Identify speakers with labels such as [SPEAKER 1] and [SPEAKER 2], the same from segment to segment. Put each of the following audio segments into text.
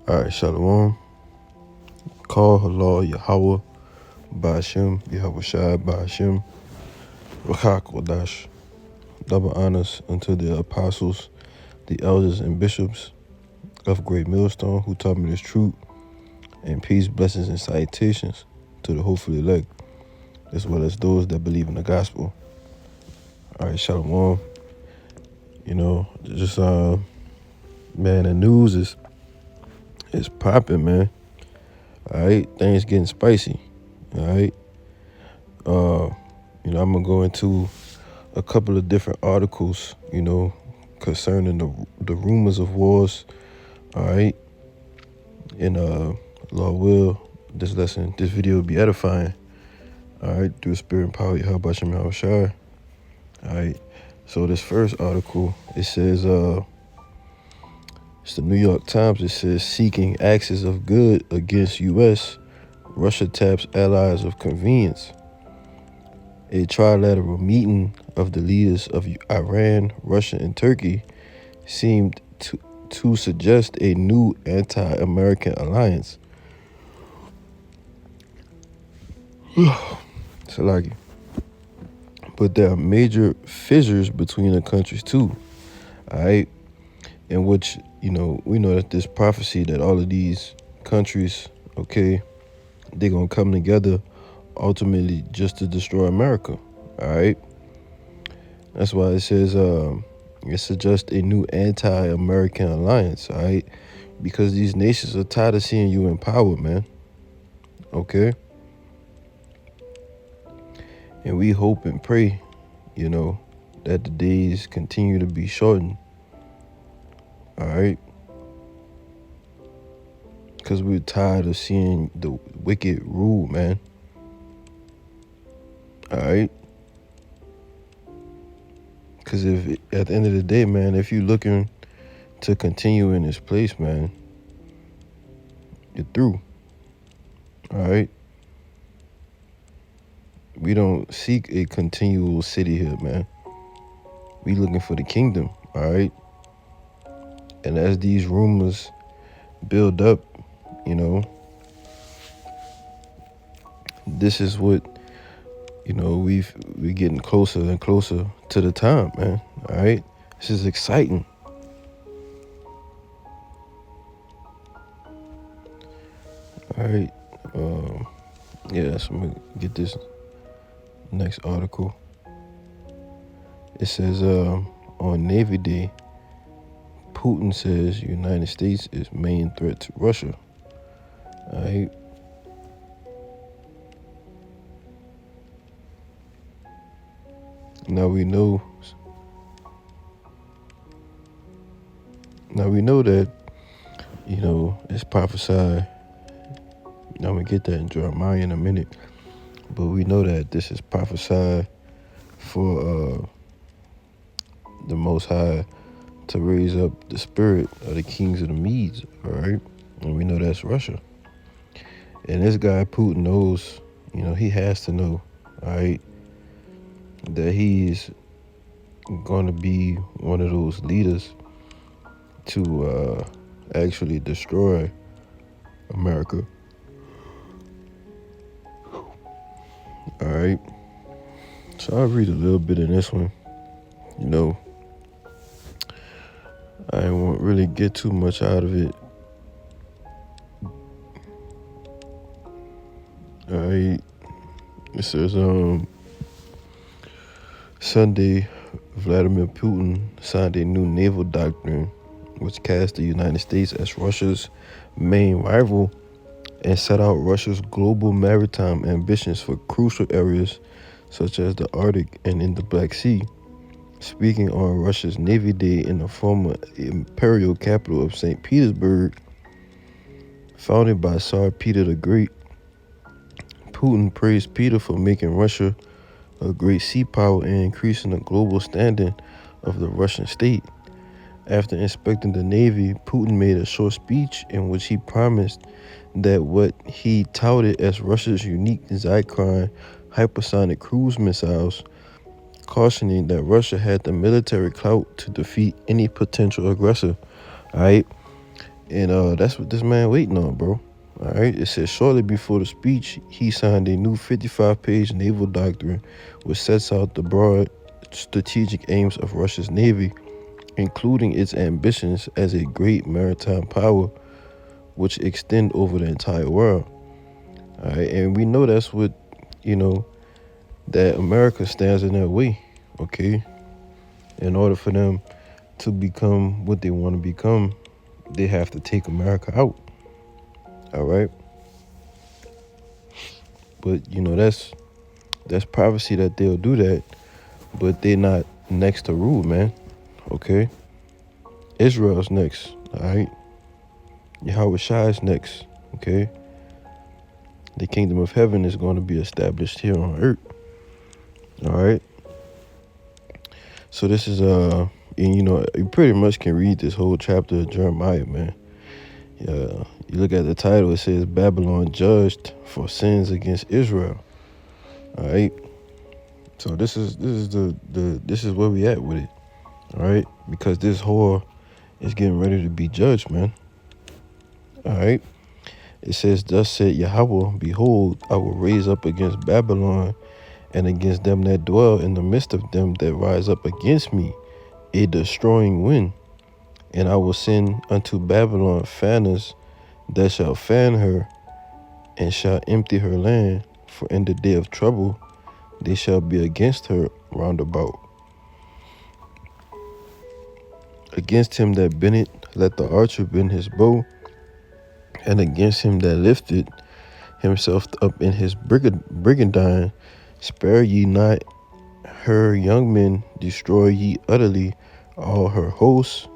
[SPEAKER 1] All right, Shalom. Call Halal Yahweh Ba'ashem Yahweh Shai Ba'ashem Rachak Wadash. Double honors unto the apostles, the elders, and bishops of Great Millstone who taught me this truth, and peace, blessings, and salutations to the hopefully elect, as well as those that believe in the gospel. All right, Shalom. Just man, the news is popping, man. All right, things getting spicy. All right. I'm gonna go into a couple of different articles, concerning the rumors of wars. All right. And Lord will, this video will be edifying. All right, through the spirit and power of Yahweh Shem Yahweh Shai. All right. So this first article, it says, it's the New York Times. It says, seeking axis of good against U.S., Russia taps allies of convenience. A trilateral meeting of the leaders of Iran, Russia, and Turkey seemed to suggest a new anti-American alliance. Salagi. But there are major fissures between the countries too. All right, in which we know that this prophecy that all of these countries, okay, they're gonna come together ultimately just to destroy America. All right, that's why it says it suggests a new anti-American alliance. All right, because these nations are tired of seeing you in power, man. Okay, and we hope and pray, that the days continue to be shortened. All right, because we're tired of seeing the wicked rule, man. All right. Because if at the end of the day, man, if you're looking to continue in this place, man, you're through. All right. We don't seek a continual city here, man. We looking for the kingdom. All right. And as these rumors build up, this is what we're getting closer and closer to the time, man. All right. This is exciting. All right. So I'm gonna get this next article. It says on Navy Day, Putin says United States is main threat to Russia. All right. Now we know that, it's prophesied. I'm going to get that in Jeremiah in a minute. But we know that this is prophesied for the Most High to raise up the spirit of the kings of the Medes, all right? And we know that's Russia. And this guy, Putin, knows, he has to know, all right, that he's going to be one of those leaders to actually destroy America. All right. So I'll read a little bit in this one. I won't really get too much out of it. All right. It says, Sunday, Vladimir Putin signed a new naval doctrine which cast the United States as Russia's main rival and set out Russia's global maritime ambitions for crucial areas such as the Arctic and in the Black Sea. Speaking on Russia's Navy Day in the former imperial capital of St. Petersburg, founded by Tsar Peter the Great, Putin praised Peter for making Russia a great sea power and increasing the global standing of the Russian state. After inspecting the Navy, Putin made a short speech in which he promised that what he touted as Russia's unique Zyklon hypersonic cruise missiles, cautioning that Russia had the military clout to defeat any potential aggressor. All right. And that's what this man waiting on, bro. All right. It says shortly before the speech, he signed a new 55-page naval doctrine, which sets out the broad strategic aims of Russia's navy, including its ambitions as a great maritime power, which extend over the entire world. All right. And we know that's what, you know, that America stands in their way. Okay. In order for them to become what they want to become, they have to take America out. All right. But you know, that's prophecy that they'll do that, but they're not next to rule, man. Okay. Israel's next. All right. Yahweh Shai is next. Okay. The kingdom of heaven is going to be established here on earth. All right. So this is and you know, you pretty much can read this whole chapter of Jeremiah, man. You look at the title, it says Babylon judged for sins against Israel. All right. So this is where we at with it. All right, because this whore is getting ready to be judged, man. All right. It says, thus said Yahweh, behold, I will raise up against Babylon and against them that dwell in the midst of them that rise up against me a destroying wind. And I will send unto Babylon fanners that shall fan her and shall empty her land, for in the day of trouble they shall be against her round about. Against him that bent it, let the archer bend his bow, and against him that lifted himself up in his brigandine, spare ye not her young men, destroy ye utterly all her hosts.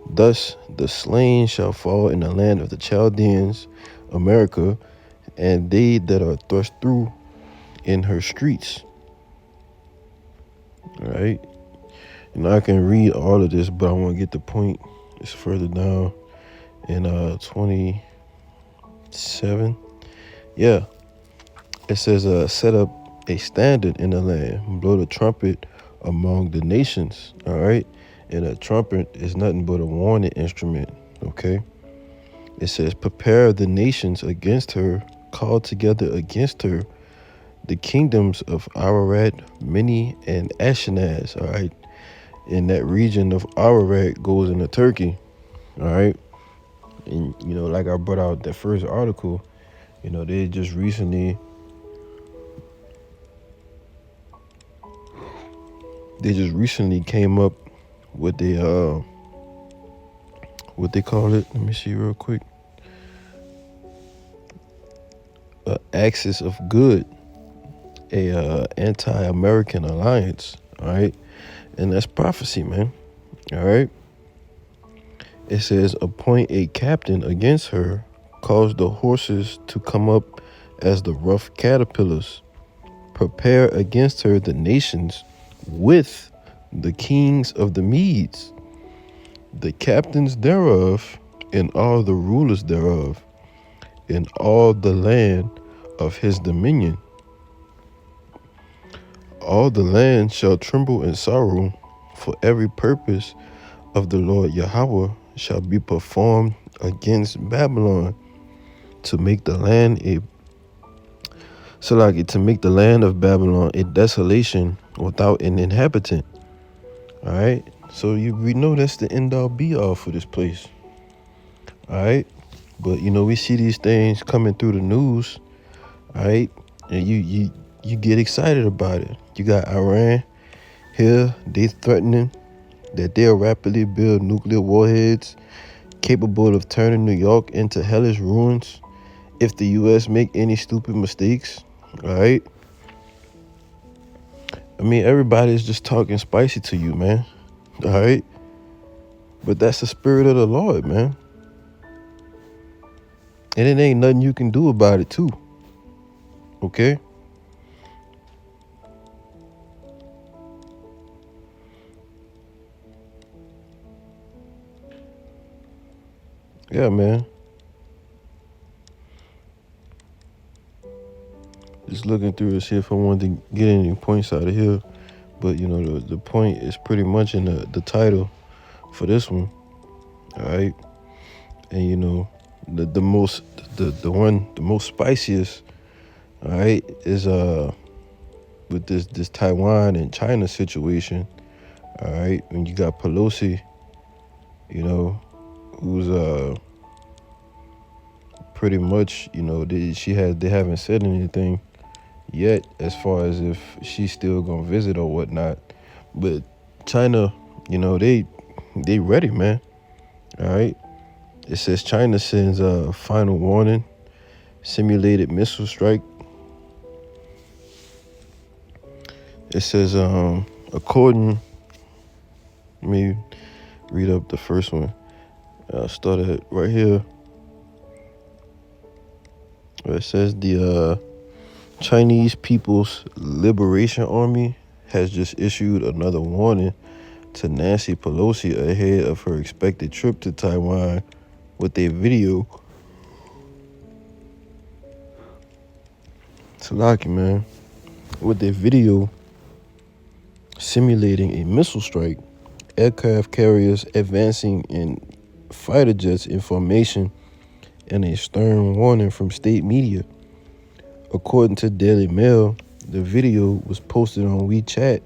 [SPEAKER 1] Thus the slain shall fall in the land of the Chaldeans, America, and they that are thrust through in her streets. All right. And I can read all of this, but I want to get the point. It's further down in 27. Yeah. It says, set up a standard in the land, blow the trumpet among the nations. All right. And a trumpet is nothing but a warning instrument. Okay. It says, prepare the nations against her, call together against her the kingdoms of Ararat, Mini, and Ashenaz. All right. In that region of Ararat goes into Turkey. All right. And, you know, like I brought out that first article, you know, they just recently came up with the what they call it. Let me see real quick. Axis of Good, a anti-American alliance. All right. And that's prophecy, man. All right. It says, appoint a captain against her, cause the horses to come up as the rough caterpillars. Prepare against her the nations with the kings of the Medes, the captains thereof, and all the rulers thereof, in all the land of his dominion. All the land shall tremble in sorrow, for every purpose of the Lord Yahweh shall be performed against Babylon, to make the land of Babylon a desolation without an inhabitant. All right. So we know that's the end all be all for this place. All right. But you know, we see these things coming through the news. All right. And you get excited about it. You got Iran here, they threatening that they'll rapidly build nuclear warheads capable of turning New York into hellish ruins if the U.S. make any stupid mistakes. All right. I mean, everybody's just talking spicy to you, man. All right. But that's the spirit of the Lord, man. And it ain't nothing you can do about it, too. Okay. Yeah, man. Just looking through to see if I wanted to get any points out of here. But, you know, the point is pretty much in the title for this one. All right. And the most the most spiciest, all right, is with this Taiwan and China situation, all right, when you got Pelosi, who's pretty much, they haven't said anything yet as far as if she's still gonna visit or whatnot. But China, they ready, man. All right. It says China sends a final warning, simulated missile strike. It says, according, let me read up the first one. I'll start it right here. It says the Chinese People's Liberation Army has just issued another warning to Nancy Pelosi ahead of her expected trip to Taiwan with a video. Salaki, man. With a video simulating a missile strike, aircraft carriers advancing in fighter jets in formation, and a stern warning from state media. According to Daily Mail, the video was posted on WeChat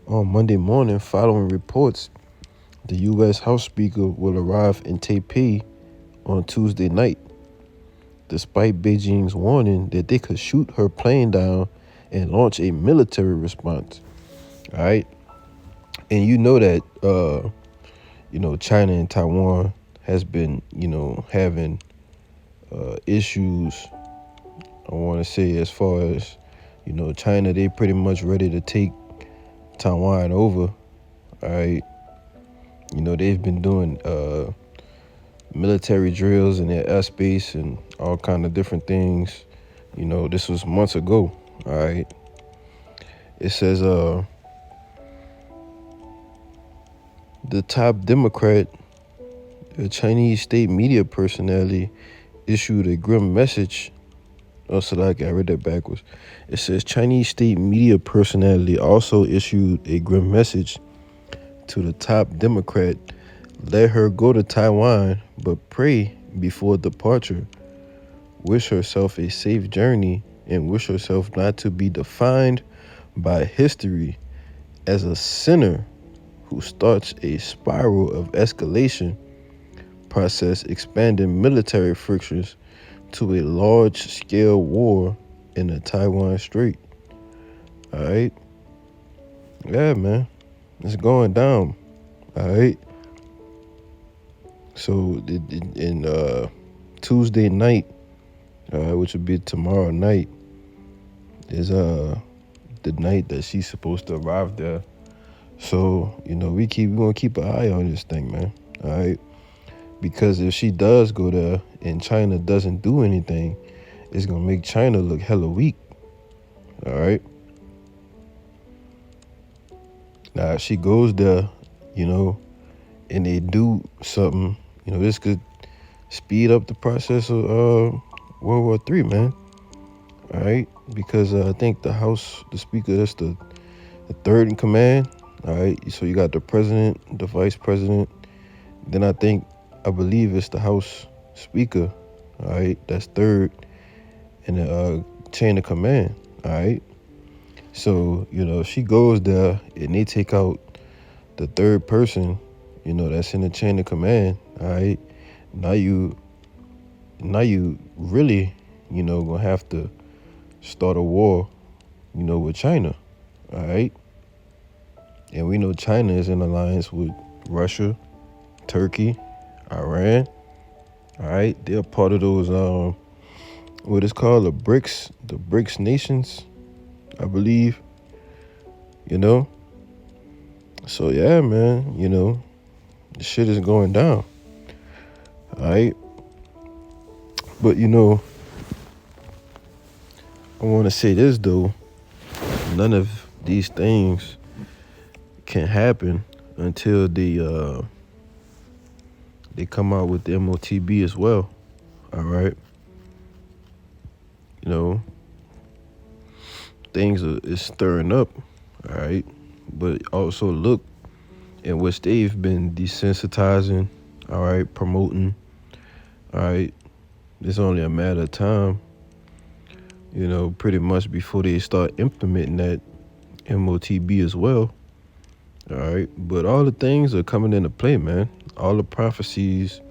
[SPEAKER 1] on Monday morning following reports the U.S. House Speaker will arrive in Taipei on Tuesday night, despite Beijing's warning that they could shoot her plane down and launch a military response. All right. And that, China and Taiwan has been, having issues, I want to say, as far as, China, they pretty much ready to take Taiwan over. All right. They've been doing military drills in their airspace and all kind of different things. This was months ago. All right. It says the top Democrat, a Chinese state media personality, issued a grim message. Oh, so I read that backwards. It says Chinese state media personality also issued a grim message to the top Democrat. Let her go to Taiwan, but pray before departure. Wish herself a safe journey and wish herself not to be defined by history as a sinner who starts a spiral of escalation process, expanding military frictions to a large-scale war in the Taiwan Strait. All right? Yeah, man. It's going down. All right? So, in Tuesday night, which would be tomorrow night, is the night that she's supposed to arrive there. So, we're gonna keep an eye on this thing, man. All right? Because if she does go there and China doesn't do anything, it's gonna make China look hella weak. All right? Now, if she goes there, and they do something, this could speed up the process of World War III, man. All right? Because I think the speaker, that's the third in command. All right? So you got the president, the vice president. Then I believe it's the House Speaker. All right? That's third in the chain of command. All right? So, if she goes there and they take out the third person, that's in the chain of command, all right, now you really, gonna have to start a war, with China, all right? And we know China is in alliance with Russia, Turkey, Iran, all right? They're part of those, what is called the BRICS nations, I believe, So, yeah, man, the shit is going down, all right? But, I want to say this, though. None of these things can happen until they come out with the MOTB as well, all right? Things is stirring up, all right? But also look at which they've been desensitizing, all right, promoting All right, it's only a matter of time, pretty much before they start implementing that MOTB as well. All right, but all the things are coming into play, man. All the prophecies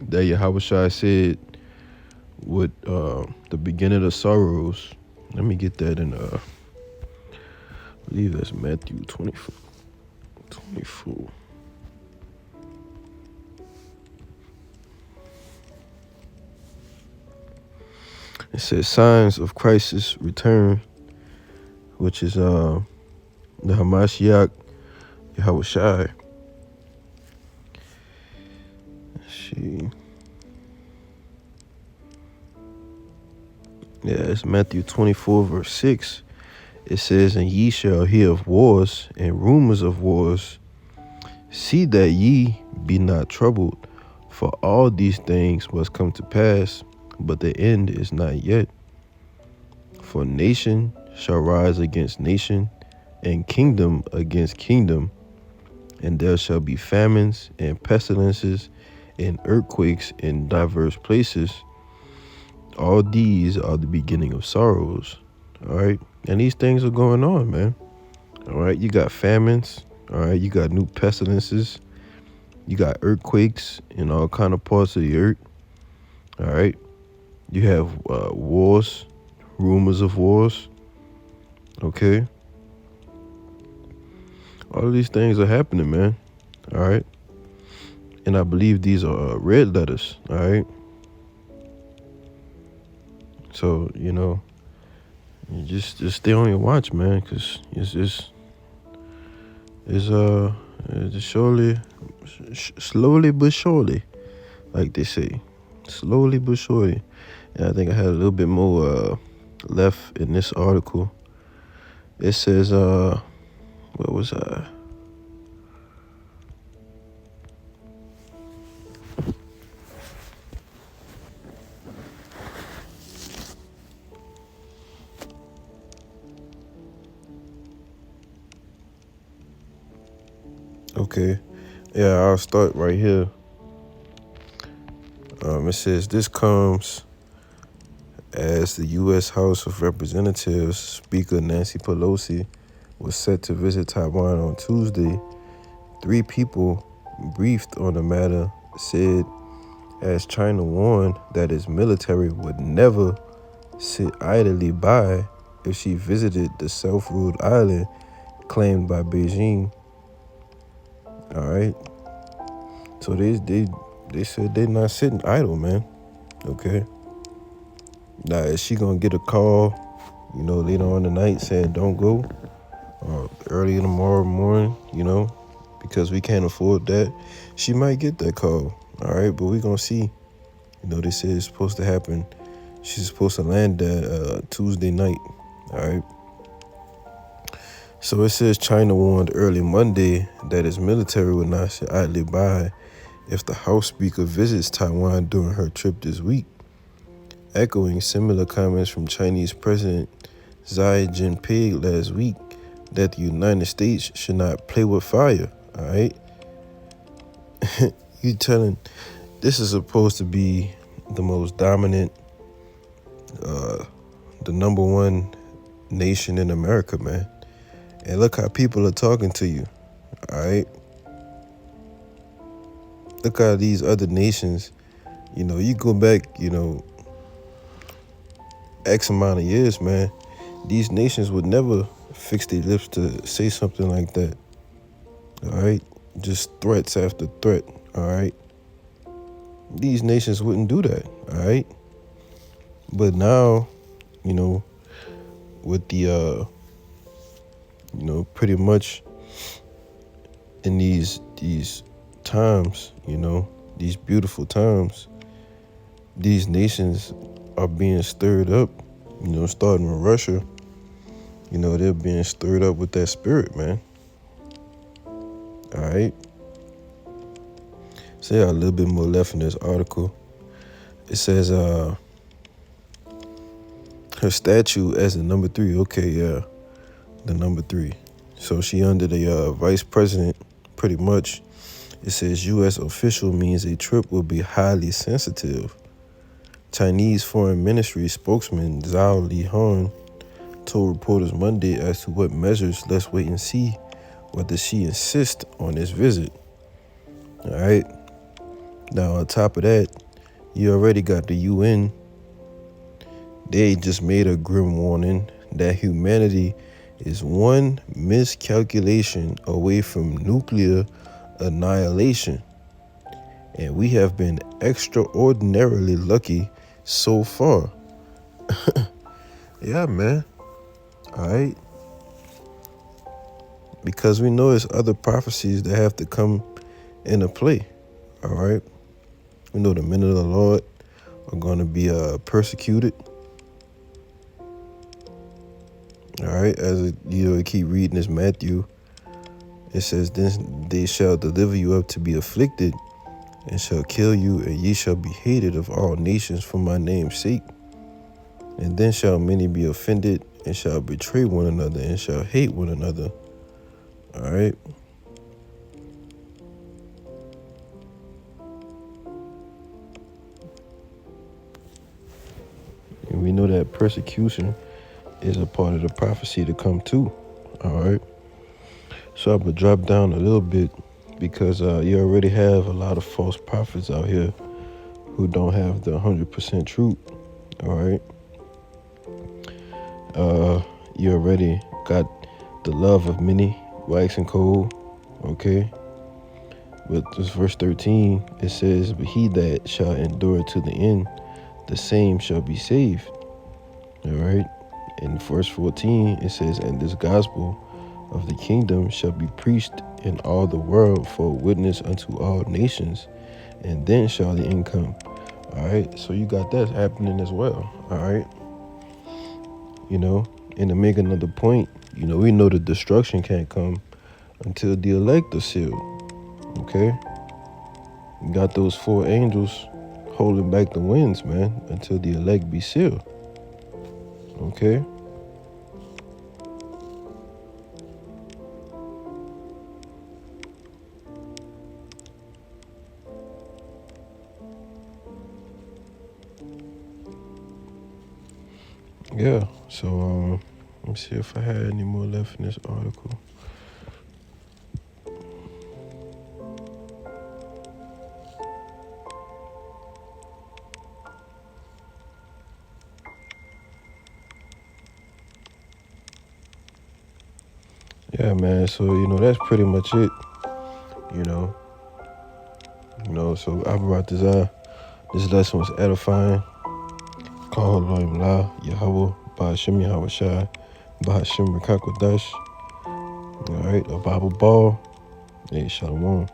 [SPEAKER 1] that Yahweh said with the beginning of sorrows. Let me get that in, I believe that's Matthew 24. 24. It says signs of Christ's return, which is the Hamashiach Yahweh Shai. Let's see. Yeah, it's Matthew 24, verse 6. It says, and ye shall hear of wars and rumors of wars. See that ye be not troubled, for all these things must come to pass, but the end is not yet. For nation shall rise against nation, and kingdom against kingdom, and there shall be famines and pestilences and earthquakes in diverse places. All these are the beginning of sorrows. All right. And these things are going on, man. All right. You got famines. All right. You got new pestilences. You got earthquakes in all kind of parts of the earth. All right. You have wars, rumors of wars. Okay. All of these things are happening, man. All right. And I believe these are red letters. All right. So, you just stay on your watch, man, because it's slowly but surely, like they say, slowly but surely. And I think I had a little bit more left in this article. It says, where was I? Okay, yeah, I'll start right here. It says this comes as the U.S. House of Representatives Speaker Nancy Pelosi was set to visit Taiwan on Tuesday. 3 people briefed on the matter said as China warned that its military would never sit idly by if she visited the self-ruled island claimed by Beijing. All right. So they said they're not sitting idle, man. Okay. Now, is she gonna get a call, later on the night saying don't go, or early in the morning, because we can't afford that? She might get that call. All right, but we're gonna see. They said it's supposed to happen. She's supposed to land that Tuesday night. All right. So it says China warned early Monday that its military would not sit idly by if the House Speaker visits Taiwan during her trip this week, echoing similar comments from Chinese President Xi Jinping last week that the United States should not play with fire. All right. You telling this is supposed to be the most dominant, the number one nation in America, man. And look how people are talking to you, all right? Look how these other nations, you go back, X amount of years, man. These nations would never fix their lips to say something like that, all right? Just threats after threat, all right? These nations wouldn't do that, all right? But now, with the, pretty much in these times, these beautiful times, these nations are being stirred up, starting with Russia. They're being stirred up with that spirit, man. All right. So yeah, a little bit more left in this article. It says her statue as the number 3. Okay, yeah, the number 3. So she under the vice president, pretty much. It says U.S. official means a trip will be highly sensitive. Chinese Foreign Ministry spokesman Zhao Lihan told reporters Monday as to what measures. Let's wait and see whether she insists on this visit. All right. Now, on top of that, you already got the UN. They just made a grim warning that humanity is one miscalculation away from nuclear annihilation. And we have been extraordinarily lucky so far. Yeah, man. All right. Because we know there's other prophecies that have to come into play. All right. We know the men of the Lord are going to be persecuted. All right. As you keep reading this Matthew, it says, then they shall deliver you up to be afflicted and shall kill you, and ye shall be hated of all nations for my name's sake. And then shall many be offended and shall betray one another and shall hate one another. All right. And we know that persecution is a part of the prophecy to come too. All right. So I'm going to drop down a little bit because you already have a lot of false prophets out here who don't have the 100% truth. All right. You already got the love of many waxing cold. Okay. But this verse 13, it says, but he that shall endure to the end, the same shall be saved. All right. In verse 14, it says, and this gospel of the kingdom shall be preached in all the world for a witness unto all nations, and then shall the end come. All right. So you got that happening as well. All right. You know, and to make another point, you know, we know the destruction can't come until the elect are sealed. Okay. You got those 4 angels holding back the winds, man, until the elect be sealed. Okay. Yeah. So let me see if I had any more left in this article. Yeah, man. So, you know, that's pretty much it. You know. So I brought this lesson was edifying. Call Elohim La, Yahweh, Bahashim Yahweh Shai, Bahashim Rakakwadash. All right, a Bible ball. Hey, Shalom.